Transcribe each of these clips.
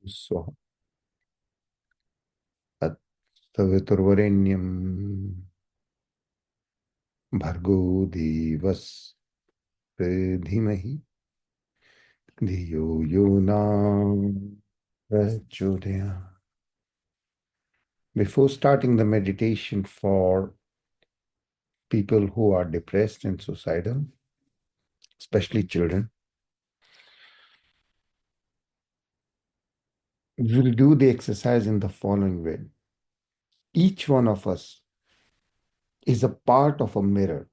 So, तत्सवितुर्वरेण्यं भर्गो देवस्य धीमहि धियो यो न प्रचोदयात्. Before starting the meditation for people who are depressed and suicidal, especially children, we will do the exercise in the following way. Each one of us is a part of a mirror.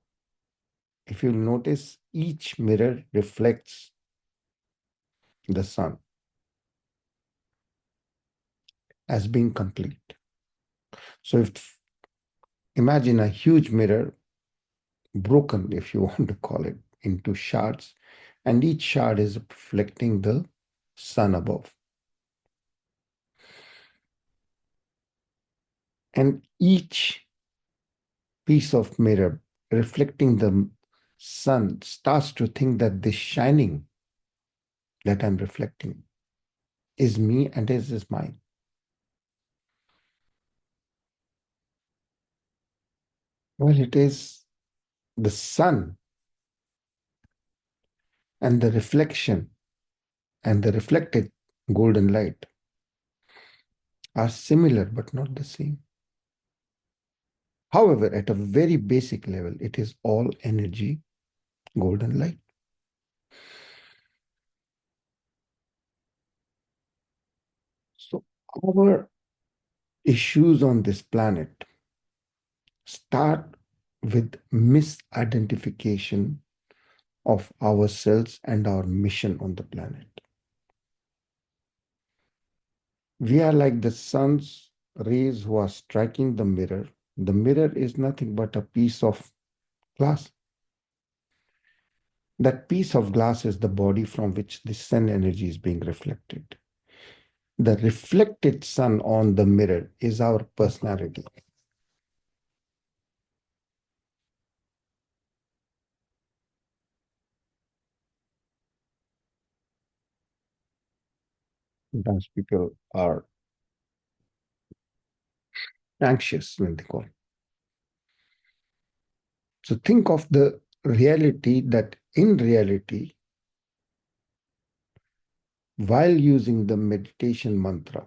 If you'll notice, each mirror reflects the sun as being complete. So if imagine a huge mirror, broken, if you want to call it, into shards, and each shard is reflecting the sun above. And each piece of mirror reflecting the sun starts to think that this shining that I'm reflecting is me and is mine. Well, it is the sun and the reflection and the reflected golden light are similar but not the same. However, at a very basic level, it is all energy, golden light. So our issues on this planet start with misidentification of ourselves and our mission on the planet. We are like the sun's rays who are striking the mirror. The mirror is nothing but a piece of glass. That piece of glass is the body from which the sun energy is being reflected. The reflected sun on the mirror is our personality. Sometimes people are anxious when they call. So think of the reality that in reality, while using the meditation mantra,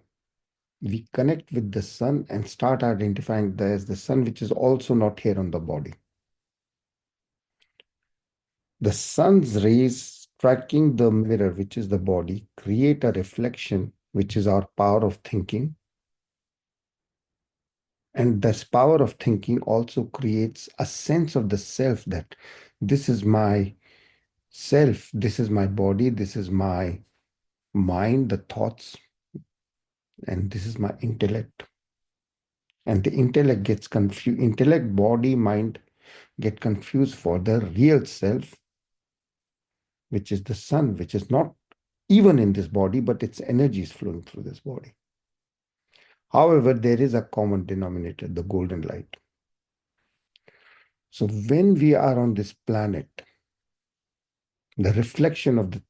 we connect with the sun and start identifying that as the sun, which is also not here on the body. The sun's rays striking the mirror, which is the body, create a reflection, which is our power of thinking. And this power of thinking also creates a sense of the self that this is my self, this is my body, this is my mind, the thoughts, and this is my intellect. And the intellect gets confused, intellect, body, mind get confused for the real self, which is the sun, which is not even in this body, but its energy is flowing through this body. However, there is a common denominator, the golden light. So when we are on this planet, the reflection of the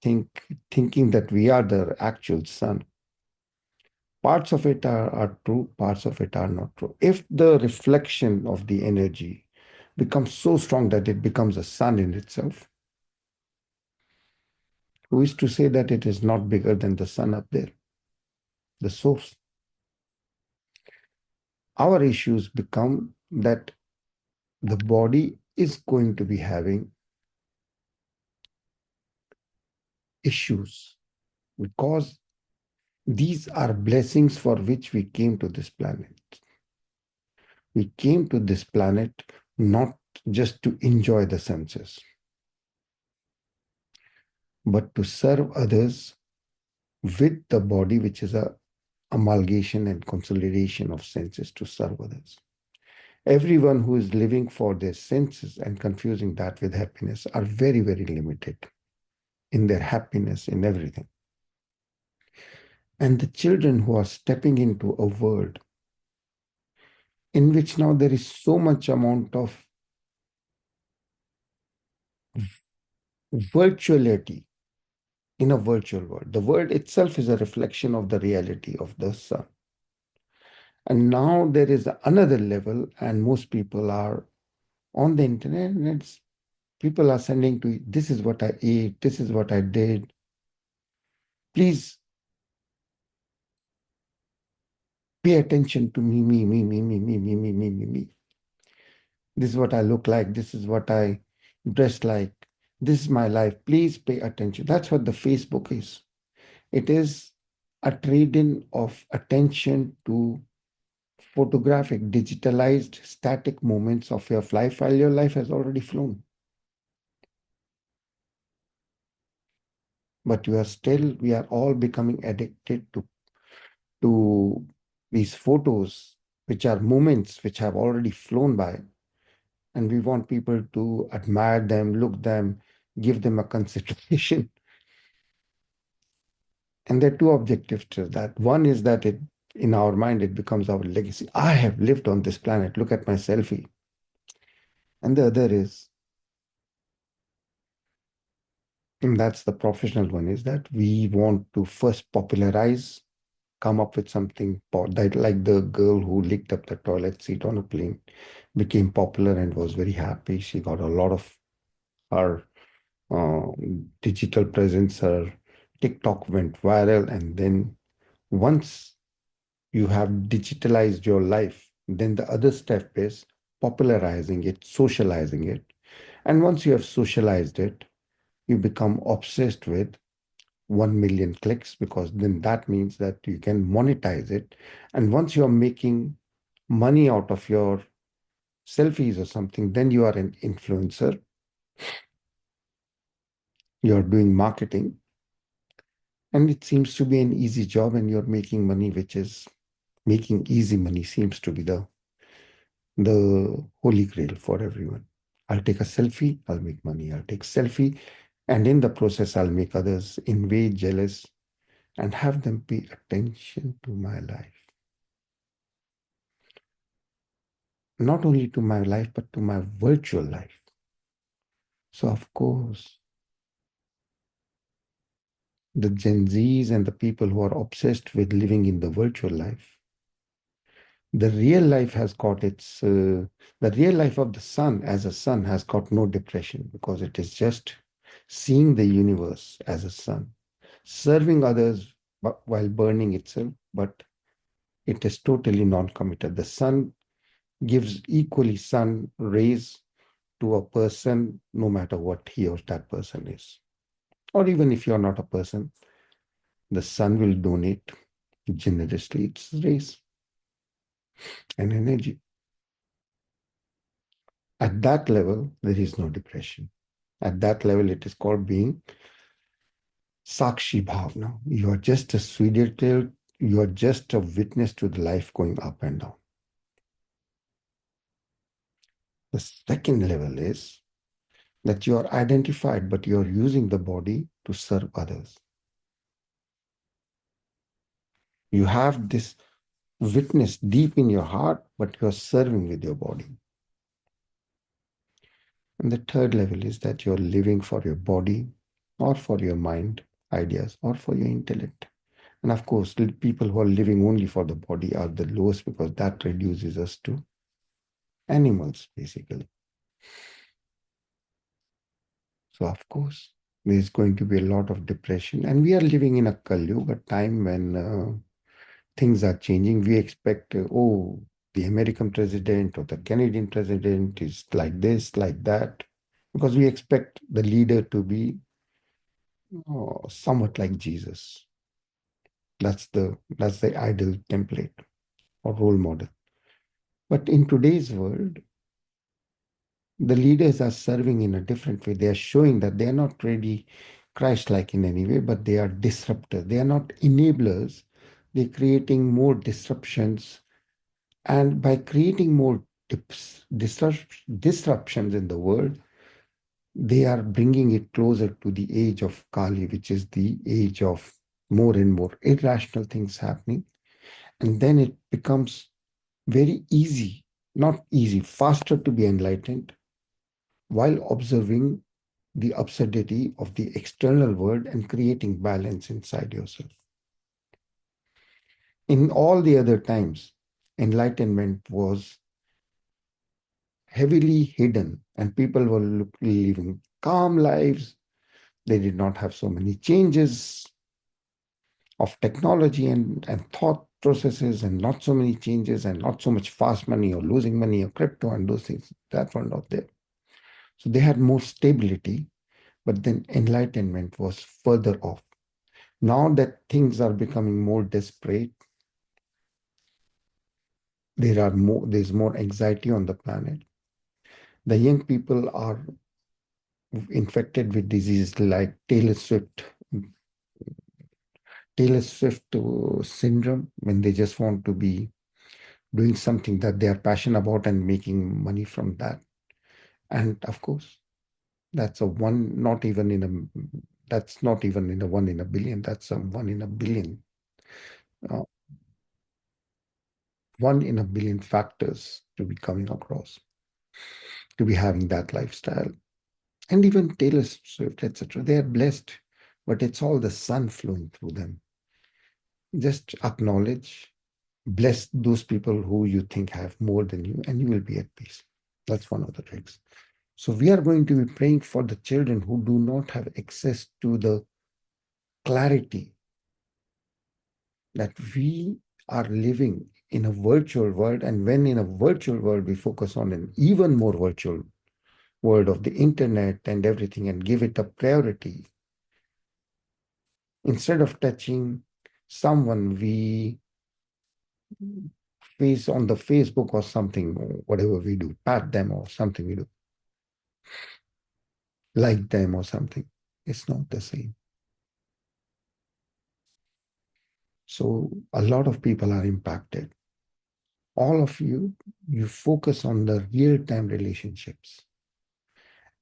thinking that we are the actual sun, parts of it are true, parts of it are not true. If the reflection of the energy becomes so strong that it becomes a sun in itself, who is to say that it is not bigger than the sun up there, the source? Our issues become that the body is going to be having issues because these are blessings for which we came to this planet. We came to this planet not just to enjoy the senses, but to serve others with the body, which is a amalgamation and consolidation of senses to serve others. Everyone who is living for their senses and confusing that with happiness are very, very limited in their happiness, in everything. And the children who are stepping into a world in which now there is so much amount of virtuality in a virtual world. The world itself is a reflection of the reality of the sun. And now there is another level, and most people are on the internet, and people are sending to you, this is what I ate, this is what I did. Please pay attention to me. This is what I look like. This is what I dress like. This is my life. Please pay attention. That's what the Facebook is. It is a trade-in of attention to photographic, digitalized, static moments of your life while your life has already flown. But we are all becoming addicted to these photos, which are moments which have already flown by. And we want people to admire them, look them, give them a consideration. And there are two objectives to that. One is that in our mind, it becomes our legacy. I have lived on this planet. Look at my selfie. And the other is, and that's the professional one, is that we want to first popularize, come up with something that, like the girl who licked up the toilet seat on a plane, became popular and was very happy. She got a lot of her uh, digital presence. Her TikTok went viral, and then once you have digitalized your life, then the other step is popularizing it, socializing it. And once you have socialized it, you become obsessed with 1 million clicks, because then that means that you can monetize it. And once you're making money out of your selfies or something, then you are an influencer, you're doing marketing, and it seems to be an easy job, and you're making money, which is making easy money seems to be the holy grail for everyone. I'll take a selfie, I'll make money. I'll take selfie, and in the process, I'll make others in way jealous and have them pay attention to my life. Not only to my life, but to my virtual life. So, of course, the Gen Zs and the people who are obsessed with living in the virtual life, the real life has got the real life of the sun as a sun has got no depression, because it is just seeing the universe as a sun, serving others while burning itself, but it is totally non-committed. The sun gives equally sun rays to a person, no matter what he or that person is. Or even if you're not a person, the sun will donate generously its rays and energy. At that level, there is no depression. At that level, it is called being Sakshi Bhavna. You are just a suicidal, you are just a witness to the life going up and down. The second level is that you are identified, but you are using the body to serve others. You have this witness deep in your heart, but you are serving with your body. And the third level is that you're living for your body or for your mind, ideas, or for your intellect. And of course, people who are living only for the body are the lowest, because that reduces us to animals, basically. So, of course, there's going to be a lot of depression. And we are living in a Kali Yuga, a time when things are changing. We expect, the American president or the Canadian president is like this, like that, because we expect the leader to be somewhat like Jesus. That's the ideal template or role model. But in today's world, the leaders are serving in a different way. They are showing that they are not really Christ-like in any way, but they are disruptors. They are not enablers. They're creating more disruptions. And by creating more disruptions in the world, they are bringing it closer to the age of Kali, which is the age of more and more irrational things happening. And then it becomes very easy, not easy, faster to be enlightened while observing the absurdity of the external world and creating balance inside yourself. In all the other times, enlightenment was heavily hidden and people were living calm lives. They did not have so many changes of technology and thought processes and not so many changes and not so much fast money or losing money or crypto and those things that were not there. So they had more stability, but then enlightenment was further off. Now that things are becoming more desperate, there's more anxiety on the planet. The young people are infected with diseases like Taylor Swift syndrome, when they just want to be doing something that they are passionate about and making money from that. And of course, that's a one, not even in a, that's not even in a one in a billion. That's a one in a billion, uh, one in a billion factors to be coming across, to be having that lifestyle. And even Taylor Swift, etc. They are blessed, but it's all the sun flowing through them. Just acknowledge, bless those people who you think have more than you, and you will be at peace. That's one of the tricks. So we are going to be praying for the children who do not have access to the clarity that we are living in a virtual world. And when in a virtual world, we focus on an even more virtual world of the internet and everything and give it a priority. Instead of touching someone we face on the Facebook or something, or whatever we do, pat them or something we do, like them or something, it's not the same. So a lot of people are impacted. All of you, you focus on the real-time relationships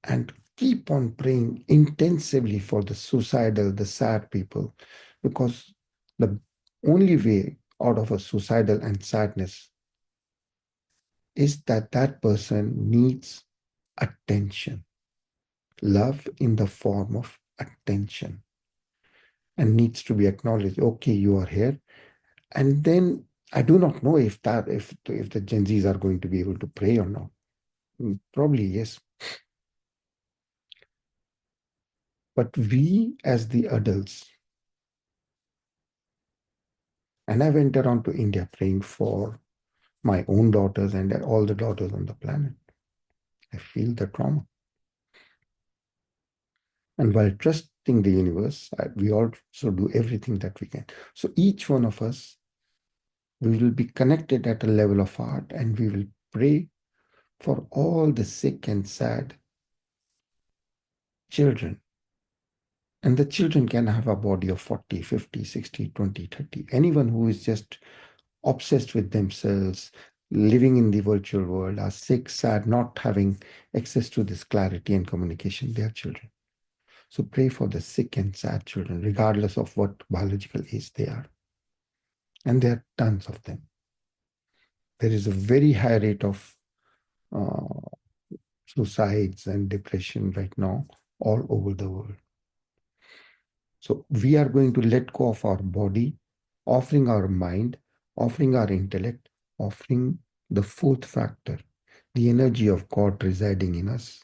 and keep on praying intensively for the suicidal, the sad people, because the only way out of a suicidal and sadness is that that person needs attention, love in the form of attention, and needs to be acknowledged. Okay, you are here. And then I do not know if the Gen Zs are going to be able to pray or not. Probably yes. But we as the adults, and I went around to India praying for my own daughters and all the daughters on the planet. I feel the trauma. And while trusting the universe, we also do everything that we can. So each one of us, we will be connected at a level of heart and we will pray for all the sick and sad children. And the children can have a body of 40, 50, 60, 20, 30. Anyone who is just obsessed with themselves, living in the virtual world, are sick, sad, not having access to this clarity and communication, they are children. So pray for the sick and sad children, regardless of what biological age they are. And there are tons of them. There is a very high rate of uh, suicides and depression right now all over the world. So we are going to let go of our body, offering our mind, offering our intellect, offering the fourth factor, the energy of God residing in us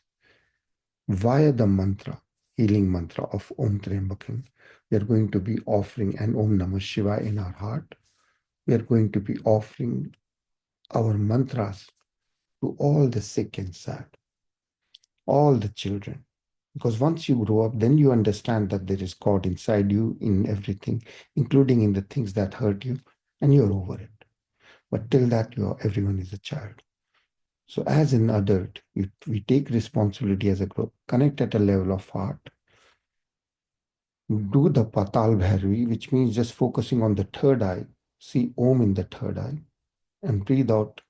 via the mantra, healing mantra of Om Triambakam. We are going to be offering an Om Namah Shiva in our heart. We are going to be offering our mantras to all the sick and sad, all the children. Because once you grow up, then you understand that there is God inside you in everything, including in the things that hurt you, and you're over it. But till that, everyone is a child. So as an adult, we take responsibility as a group, connect at a level of heart, do the Patal Bhairavi, which means just focusing on the third eye, see Om in the third eye, and breathe out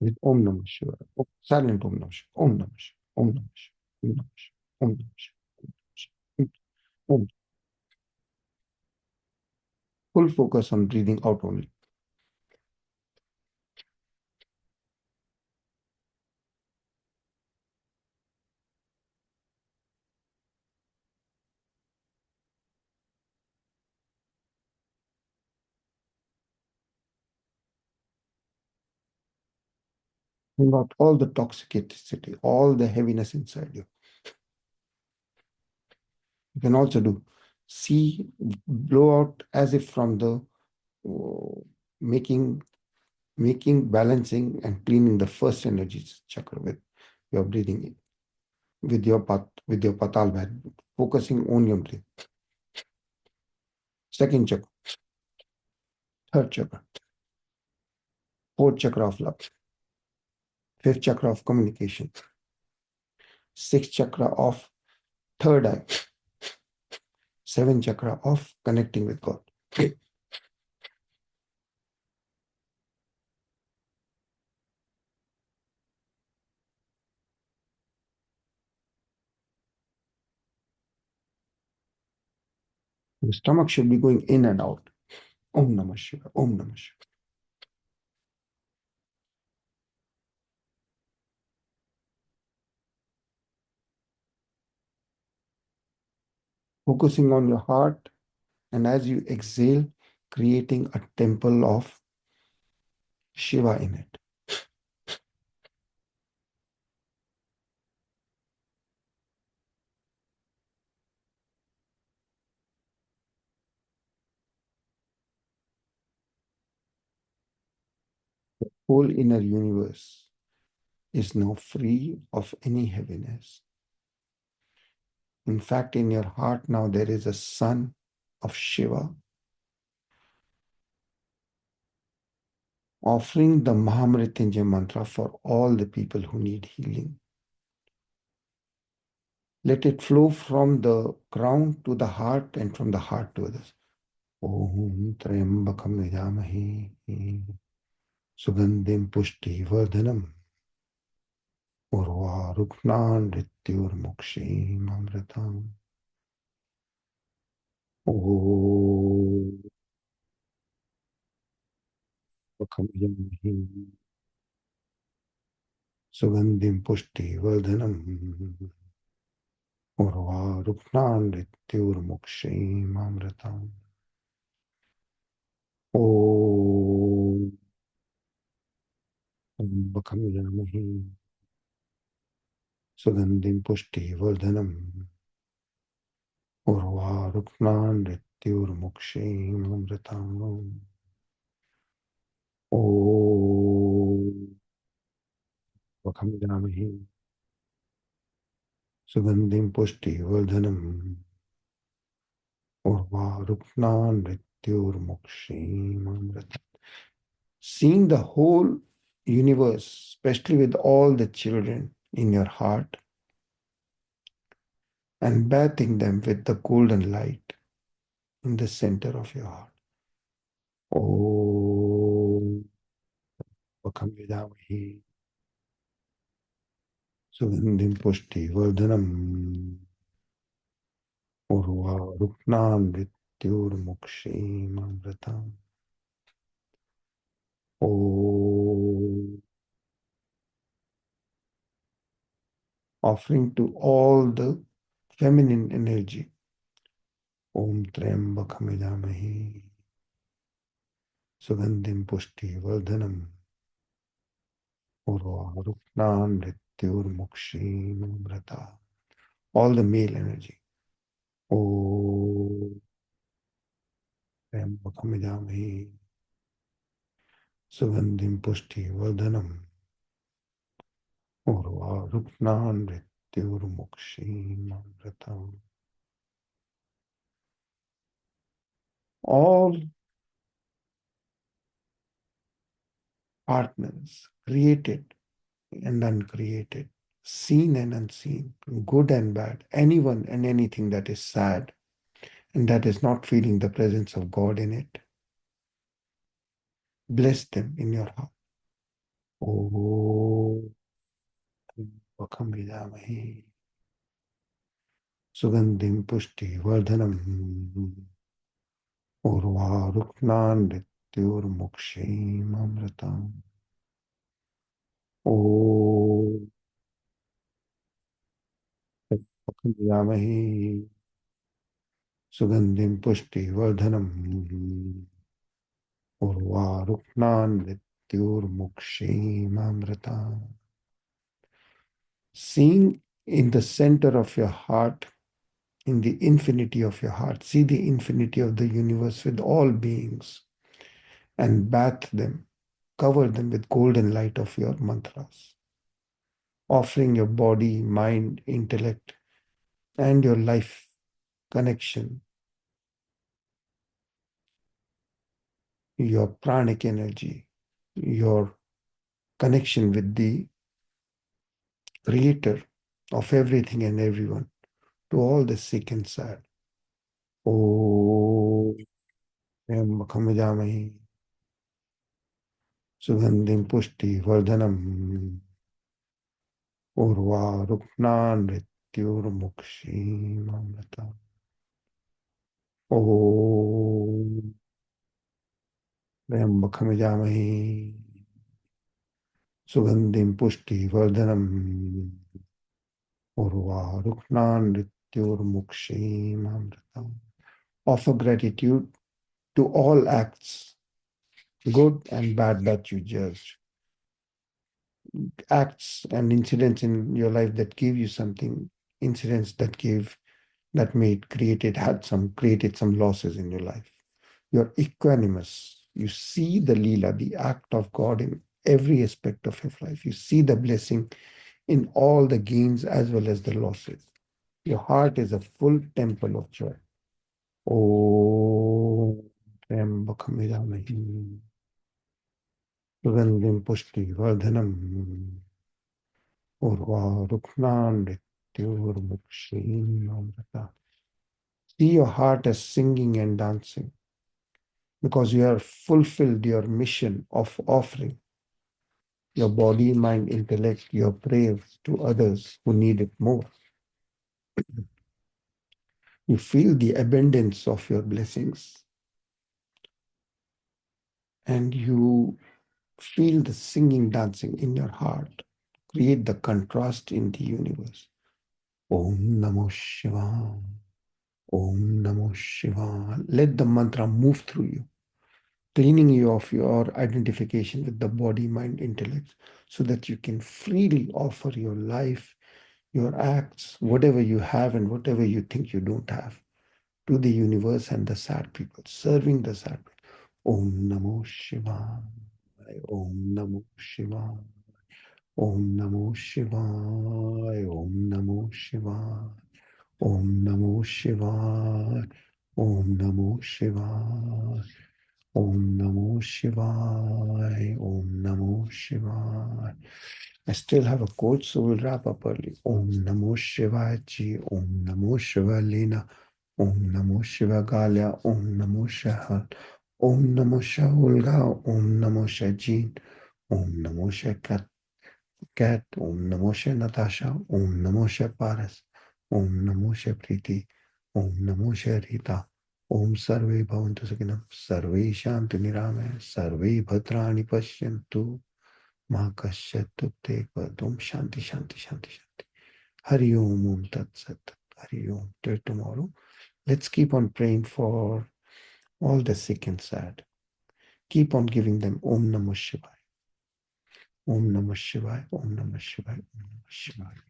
with Om Namah Shivaya. Silent Om Namah Shivaya. Om Namah Shivaya. Om Namah Shivaya. Om Namah Shivaya. Om Namah Shivaya. Om. Full focus on breathing out only. Bring out all the toxicity, all the heaviness inside you. You can also do see, blow out as if from the uh, making, balancing and cleaning the first energy chakra with your breathing in, with your patal band, focusing on your breath. Second chakra, third chakra, fourth chakra of love, fifth chakra of communication, sixth chakra of third eye, seventh chakra of connecting with God. The stomach should be going in and out. Om Namah Shivaya, Om Namah Shivaya. Focusing on your heart, and as you exhale, creating a temple of Shiva in it. Whole inner universe is now free of any heaviness. In fact, in your heart now there is a sun of Shiva offering the Mahamrityunjay mantra for all the people who need healing. Let it flow from the crown to the heart and from the heart to others. Om Trayambakam Yajamahe Sugandim Pushti Vardhanam Urvaruknan Rityurmukshim Amritam. Om Bakam Yajamahe Sugandim Pushti Vardhanam Urvaruknan Rityurmukshim Amritam. Om Bakam Yajamahe Sugandim Pushti Vardhanam Urvaruknan Rityurmukshim Amritam. Om Bakam Yajamahe Sugandim Pushti Vardhanam Urvaruknan Rityurmukshim Amritam. Seeing the whole universe, especially with all the children in your heart, and bathing them with the golden light in the center of your heart. Om Vakam Vidamahi Sugandhim Pushti Vardhanam Urva Ruknan Vityur Mukshim Amritam. Om, offering to all the feminine energy. Om Trayambakam Yajamahe Sugandhim Pushti Vardhanam Urva Ruknan Vityur Mukshim Amritam. All the male energy. Om Trayambakam Yajamahe Sugandhim Pushti Vardhanam Urva Ruknan Vityur Mukshim Amritam. All partners, created and uncreated, seen and unseen, good and bad, anyone and anything that is sad and that is not feeling the presence of God in it, bless them in your heart. Om Vakam Vidamahe Sugandhim Pushti Vardhanam Urva Ruknan Rityur Mukshim Amritam. Om Vakam Vidamahe Sugandhim Pushti Vardhanam Urva Ruknan mrityurmukshemamrita. Seeing in the center of your heart, in the infinity of your heart, see the infinity of the universe with all beings and bathe them, cover them with golden light of your mantras, offering your body, mind, intellect, and your life connection, your pranic energy, your connection with the creator of everything and everyone, to all the sick and sad. Om Khambhajamahi Sugandhim Pushti Vardhanam Urva Ruknan Mrityurmukshim Amrita. Om Khambhajamahi Sugandhim Pushti Vardhanam Urva Ruknan Mrityurmukshim Amrita. Offer gratitude to all acts, good and bad, that you judge. Acts and incidents in your life that gave you something, incidents that created some losses in your life. You're equanimous. You see the Leela, the act of God in every aspect of your life. You see the blessing in all the gains as well as the losses. Your heart is a full temple of joy. Om Trambakam Yajamhe Sugandhim Pushti Vardhanam Urva Ruknan Mrityurmukshim Amrita. See your heart as singing and dancing because you have fulfilled your mission of offering your body, mind, intellect, your prayers to others who need it more. You feel the abundance of your blessings and you feel the singing, dancing in your heart. Create the contrast in the universe. Om Namo Shivaya. Om Namo Shivaya. Let the mantra move through you, cleaning you of your identification with the body, mind, intellect, so that you can freely offer your life, your acts, whatever you have and whatever you think you don't have, to the universe and the sad people, serving the sad people. Om Namo Shivaya. Om Namo Shivaya. Om Namo Shivaya. Om Namo Shivaya. Om Namo Shivaya. Om Namo Shivaya. Om Namo Shivaya. Om Namo Shivaya. I still have a quote, so we'll wrap up early. Om Namo Shivaya Ji. Om Namo Shivaya Lena. Om Namo Shivaya Galia. Om Namo Shivaya. Om Namo Shivaya Olga. Om Namo Shivaya Jean. Om Namo Shivaya Cat. Om Namo Shivaya Natasha. Om Namo Shivaya Paras. Om Namo Shivaya Preeti. Om Namo Shivaya Rita. Om Sarve Bhavantu Sakhinam. Sarve Shanti Nirame. Sarve Bhadrani Pashyantu. Ma Kasyatu Te Padum Shanti Shanti Shanti Shanti. Hari Om Om Tat Sat. Hari Om. Till tomorrow. Let's keep on praying for all the sick and sad. Keep on giving them Om Namah Shivaya. Om Namah Shivaya. Om Namah Shivaya. Om Namah Shivaya.